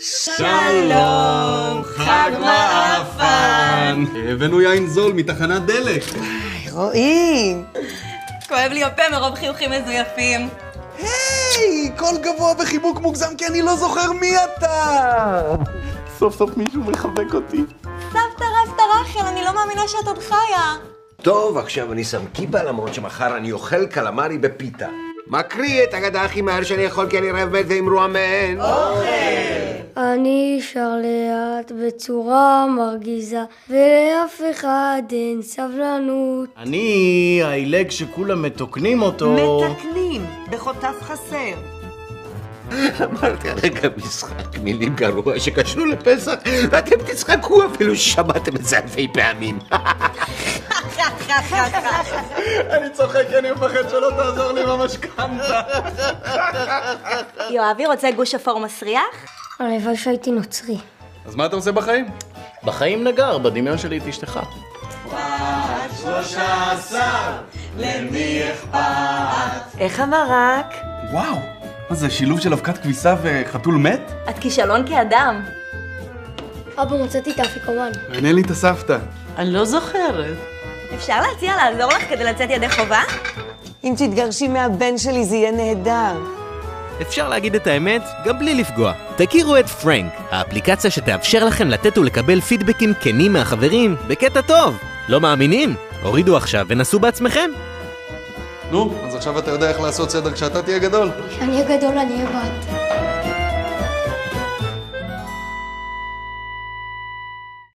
שלום, חג מעפן. הבאנו יין זול מתחנת דלק. רואים. כואב לי הפה מרוב חיוכים מזויפים. היי, קול גבוה וחיבוק מוגזם כי אני לא זוכר מי אתה. סוף סוף מישהו מחבק אותי. סבתא רבתא רחל, אני לא מאמינה שאת עוד חיה. טוב, עכשיו אני שם כיפה למרות שמחר אני אוכל קלמרי בפיתה. מקריא את הגדה הכי מהר שאני יכול כי אני רעב מת ואמרו אמן. אני שר לאט בצורה מרגיזה, ולאף אחד אין סבלנות. אני האילג שכולם מתוקנים אותו. מתקנים, בחוטף חסר. אמרתי הרגע משחק מילים גרוע שקשור לפסח ואתם תצחקו אפילו ששמעתם את זה אלפי פעמים. אני צוחק כי אני מפחד שלא תעזור לי במשכנתה. יואבי רוצה גוש אפור מסריח? הלוואי שהייתי נוצרי. אז מה אתה עושה בחיים? בחיים נגר, בדמיון שלי את אשתך. איך המרק? וואו, מה זה שילוב של אבקת כביסה וחתול מת? את כישלון כאדם. אבא, מצאתי את האפיקומן. ענה לי את הסבתא. אני לא זוכרת. אפשר להציע לעזור לך כדי לצאת ידי חובה? אם תתגרשי מהבן שלי זה יהיה נהדר. אפשר להגיד את האמת גם בלי לפגוע. תכירו את פרנק, האפליקציה שתאפשר לכם לתת ולקבל פידבקים כנים מהחברים בקטע טוב. לא מאמינים? הורידו עכשיו ונסו בעצמכם. נו, אז עכשיו אתה יודע איך לעשות סדר כשאתה תהיה גדול? כשאני אהיה גדול אני אהיה בת.